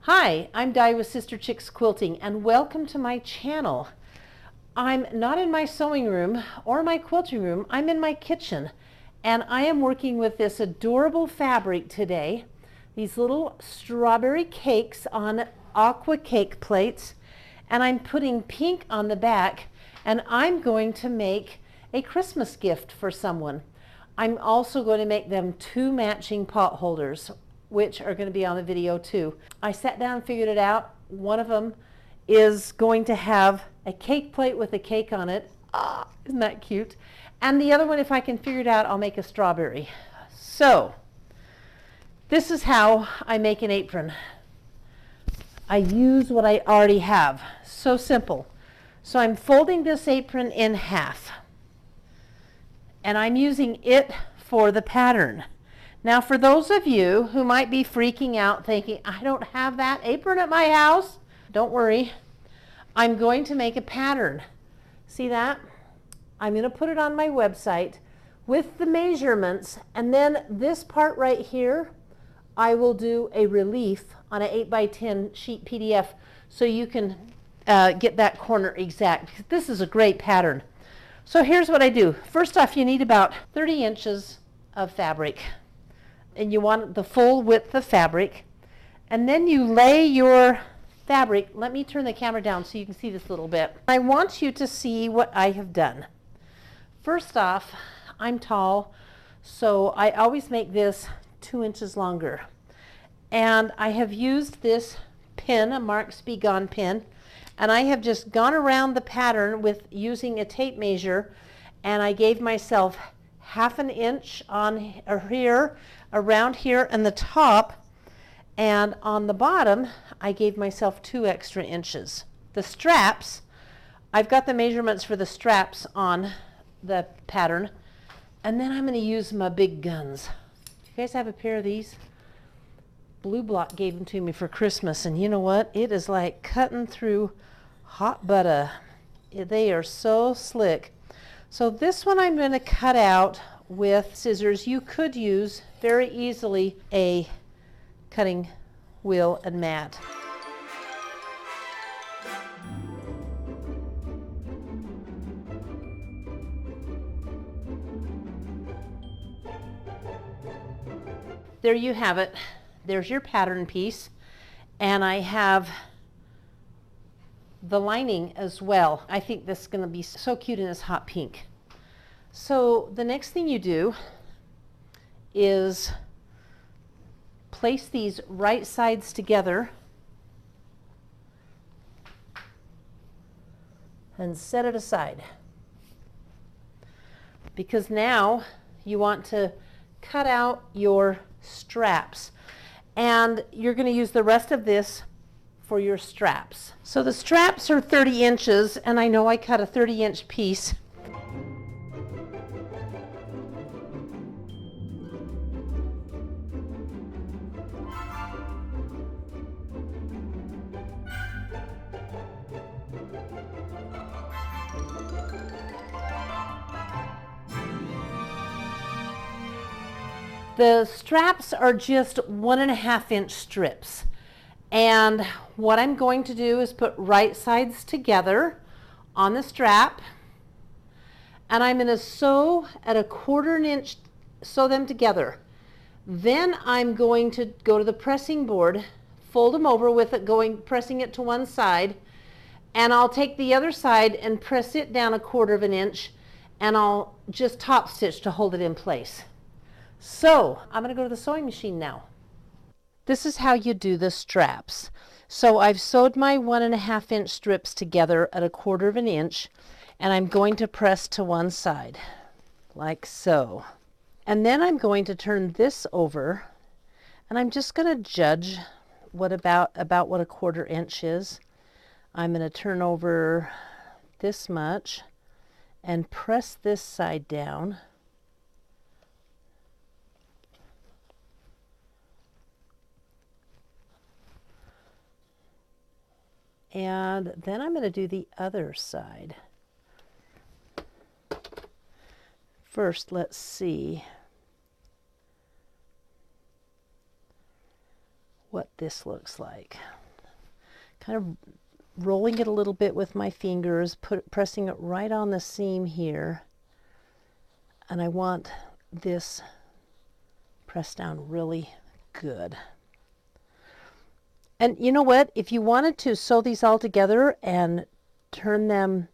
Hi, I'm Di with Sister Chicks Quilting, and welcome to my channel. I'm not in my sewing room or my quilting room. I'm in my kitchen, and I am working with this adorable fabric today. These little strawberry cakes on aqua cake plates, and I'm putting pink on the back, and I'm going to make a Christmas gift for someone. I'm also going to make them 2 matching pot holders, which are going to be on the video too. I sat down and figured it out. One of them is going to have a cake plate with a cake on it. Ah, isn't that cute? And the other one, if I can figure it out, I'll make a strawberry. So this is how I make an apron. I use what I already have. So simple. So I'm folding this apron in half, and I'm using it for the pattern. Now, for those of you who might be freaking out thinking, I don't have that apron at my house, don't worry. I'm going to make a pattern. See that? I'm going to put it on my website with the measurements, and then this part right here, I will do a relief on an 8x10 sheet PDF so you can get that corner exact. This is a great pattern. So here's what I do. First off, you need about 30 inches of fabric, and you want the full width of fabric, and then you lay your fabric. Let me turn the camera down so you can see this a little bit. I want you to see what I have done. First off, I'm tall, so I always make this 2 inches longer, and I have used this pin, a Marks Be Gone pin, and I have just gone around the pattern with using a tape measure, and I gave myself 1/2 inch on here, around here, and the top, and on the bottom I gave myself 2 extra inches. The straps, I've got the measurements for the straps on the pattern, and then I'm going to use my big guns. Do you guys have a pair of these? Blue Block gave them to me for Christmas, and you know what? It is like cutting through hot butter. They are so slick. So this one I'm going to cut out with scissors. You could use very easily a cutting wheel and mat. There you have it. There's your pattern piece, and I have the lining as well. I think this is going to be so cute in this hot pink. So the next thing you do is place these right sides together and set it aside, because now you want to cut out your straps, and you're going to use the rest of this for your straps. So the straps are 30 inches, and I know I cut a 30-inch piece. The straps are just 1.5 inch strips. And what I'm going to do is put right sides together on the strap, and I'm going to sew at 1/4 inch, sew them together. Then I'm going to go to the pressing board, fold them over with it, pressing it to one side, and I'll take the other side and press it down 1/4 inch, and I'll just top stitch to hold it in place. So I'm going to go to the sewing machine now. This is how you do the straps. So I've sewed my 1.5 inch strips together at 1/4 inch, and I'm going to press to one side, like so. And then I'm going to turn this over, and I'm just going to judge what about what 1/4 inch is. I'm going to turn over this much and press this side down. And then I'm going to do the other side. First, let's see what this looks like. Kind of rolling it a little bit with my fingers, pressing it right on the seam here. And I want this pressed down really good. And you know what? If you wanted to sew these all together and turn them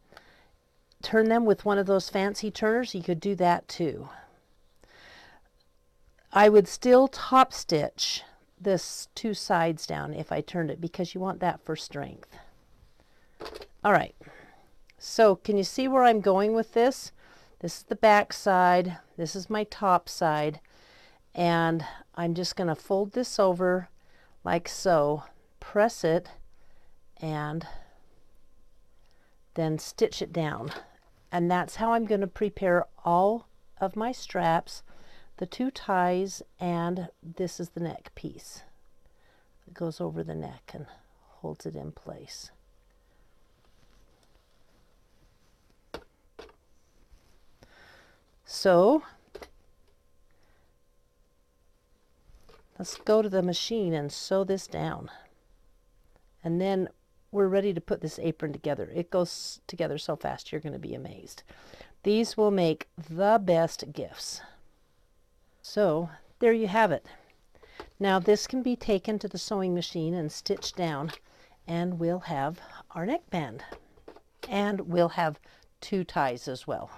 with one of those fancy turners, you could do that too. I would still top stitch this two sides down if I turned it, because you want that for strength. All right, so can you see where I'm going with this? This is the back side, this is my top side, and I'm just going to fold this over like so, press it, and then stitch it down. And that's how I'm going to prepare all of my straps, the two ties, and this is the neck piece. It goes over the neck and holds it in place. So let's go to the machine and sew this down. And then we're ready to put this apron together. It goes together so fast, you're going to be amazed. These will make the best gifts. So there you have it. Now this can be taken to the sewing machine and stitched down, and we'll have our neckband. And we'll have two ties as well.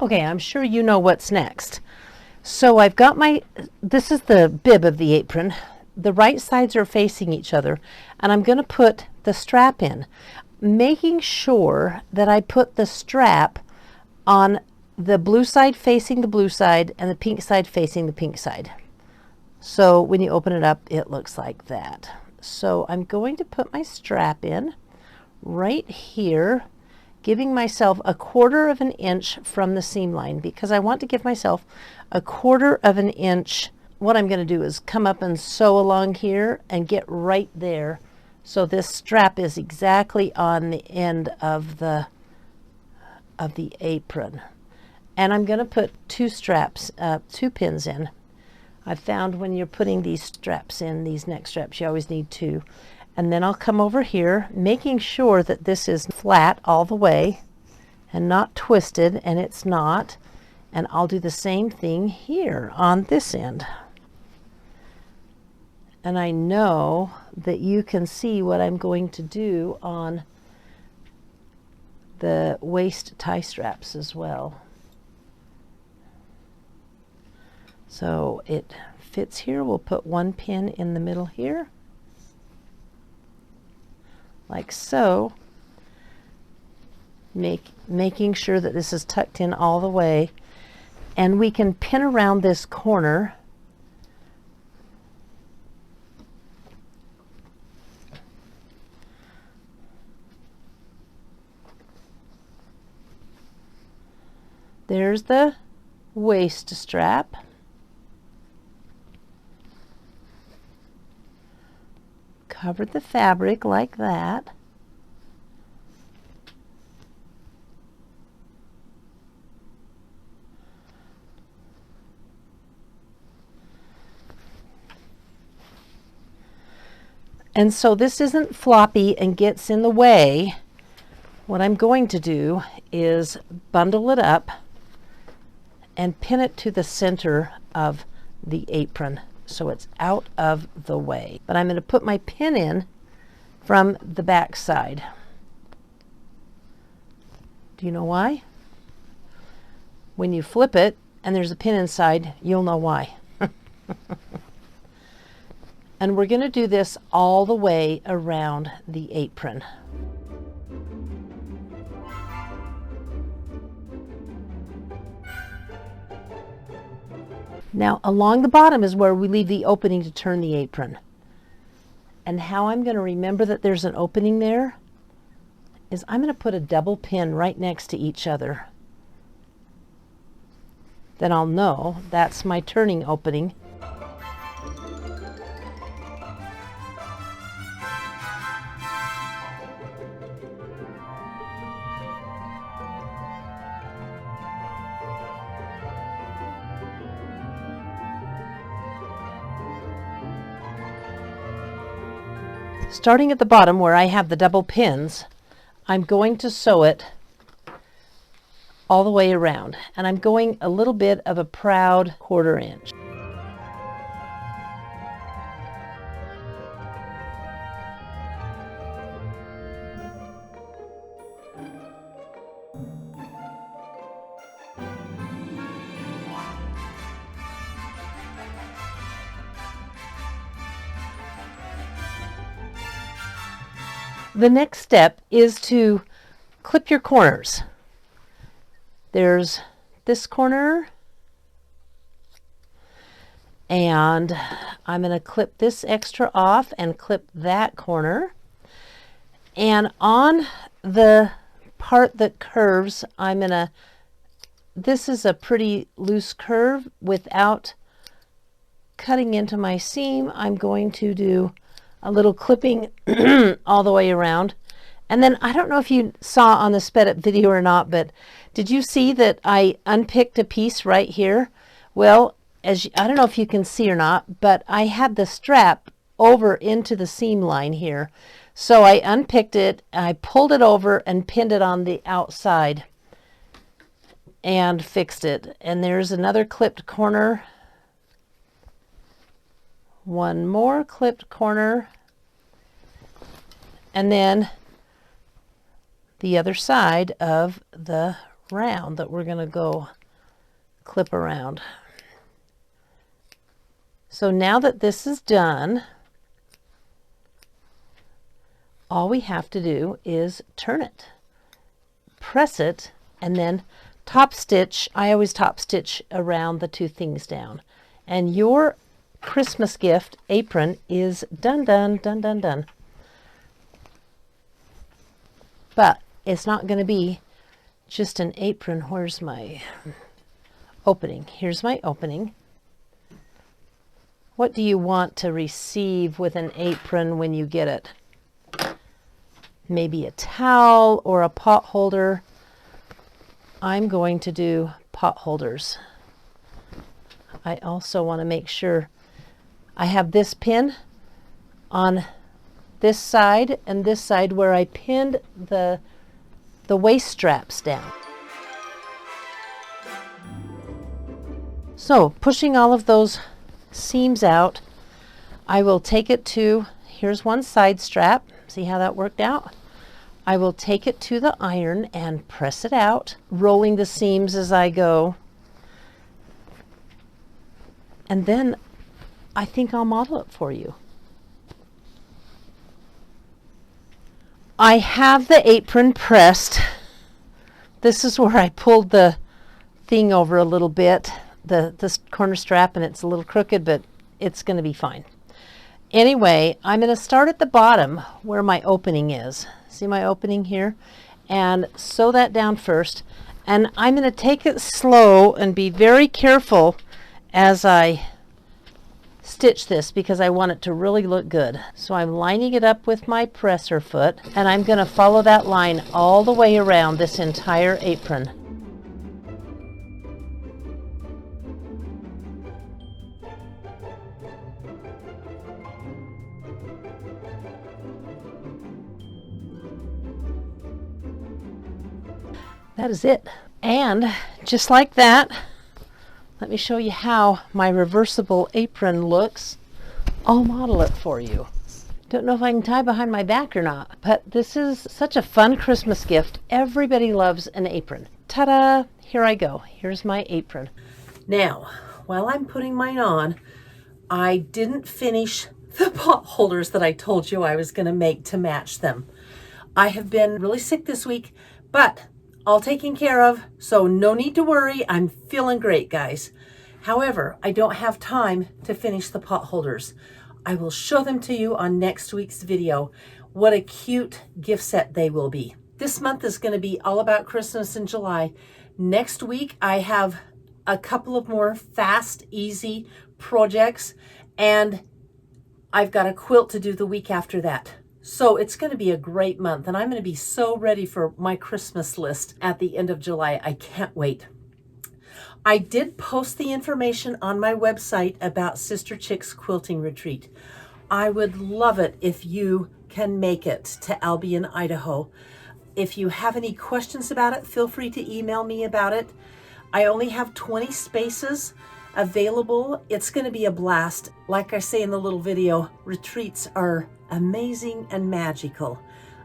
Okay, I'm sure you know what's next. So I've got this is the bib of the apron. The right sides are facing each other, and I'm going to put the strap in, making sure that I put the strap on the blue side facing the blue side and the pink side facing the pink side. So when you open it up, it looks like that. So I'm going to put my strap in right here, giving myself 1/4 of an inch from the seam line, because I want to give myself 1/4 of an inch. What I'm going to do is come up and sew along here and get right there, so this strap is exactly on the end of the apron. And I'm going to put two pins in. I've found when you're putting these straps in, these neck straps, you always need two. And then I'll come over here, making sure that this is flat all the way and not twisted, and it's not. And I'll do the same thing here on this end. And I know that you can see what I'm going to do on the waist tie straps as well. So it fits here. We'll put one pin in the middle here, like so, making sure that this is tucked in all the way. And we can pin around this corner. There's the waist strap. Cover the fabric like that. And so this isn't floppy and gets in the way. What I'm going to do is bundle it up and pin it to the center of the apron so it's out of the way. But I'm going to put my pin in from the back side. Do you know why? When you flip it and there's a pin inside, you'll know why. And we're going to do this all the way around the apron. Now along the bottom is where we leave the opening to turn the apron. And how I'm going to remember that there's an opening there is I'm going to put a double pin right next to each other. then I'll know that's my turning opening. Starting at the bottom where I have the double pins, I'm going to sew it all the way around, and I'm going a little bit of a proud 1/4 inch. The next step is to clip your corners. There's this corner, and I'm going to clip this extra off and clip that corner. And on the part that curves, this is a pretty loose curve. Without cutting into my seam, I'm going to do a little clipping all the way around. And then I don't know if you saw on the sped up video or not, but did you see that I unpicked a piece right here? Well, I don't know if you can see or not, but I had the strap over into the seam line here. So I unpicked it, I pulled it over and pinned it on the outside and fixed it. And there's another clipped corner. One more clipped corner. And then the other side of the round that we're going to go clip around. So now that this is done, all we have to do is turn it, press it, and then top stitch. I always top stitch around the two things down. And your Christmas gift apron is done, done, done, done, done. But it's not going to be just an apron. Where's my opening? Here's my opening. What do you want to receive with an apron when you get it? Maybe a towel or a pot holder. I'm going to do pot holders. I also want to make sure I have this pin on this side and this side where I pinned the waist straps down. So pushing all of those seams out, I will take it to, here's one side strap. See how that worked out? I will take it to the iron and press it out, rolling the seams as I go. And then I think I'll model it for you. I have the apron pressed. This is where I pulled the thing over a little bit, this corner strap, and it's a little crooked, but it's going to be fine. Anyway, I'm going to start at the bottom where my opening is. See my opening here? And sew that down first. And I'm going to take it slow and be very careful as I stitch this because I want it to really look good. So I'm lining it up with my presser foot, and I'm going to follow that line all the way around this entire apron. That is it. And just like that, let me show you how my reversible apron looks. I'll model it for you. Don't know if I can tie behind my back or not, but this is such a fun Christmas gift. Everybody loves an apron. Ta-da! Here I go. Here's my apron. Now, while I'm putting mine on, I didn't finish the pot holders that I told you I was going to make to match them. I have been really sick this week, but all taken care of, so no need to worry. I'm feeling great, guys. However, I don't have time to finish the pot holders. I will show them to you on next week's video. What a cute gift set they will be. This month is going to be all about Christmas in July. Next week, I have a couple of more fast, easy projects, and I've got a quilt to do the week after that. So it's going to be a great month, and I'm going to be so ready for my Christmas list at the end of July. I can't wait. I did post the information on my website about Sister Chick's Quilting Retreat. I would love it if you can make it to Albion, Idaho. If you have any questions about it, feel free to email me about it. I only have 20 spaces available. It's going to be a blast. Like I say in the little video, retreats are amazing and magical.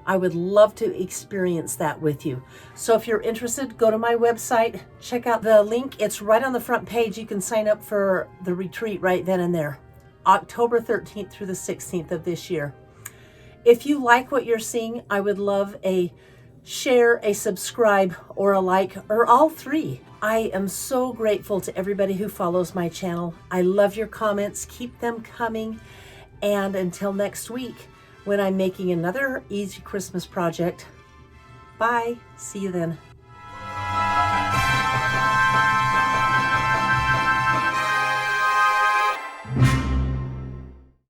I would love to experience that with you. So if you're interested, go to my website, check out the link. It's right on the front page. You can sign up for the retreat right then and there, October 13th through the 16th of this year. If you like what you're seeing, I would love a share, a subscribe, or a like, or all three. I am so grateful to everybody who follows my channel. I love your comments. Keep them coming. And until next week, when I'm making another easy Christmas project, bye. See you then.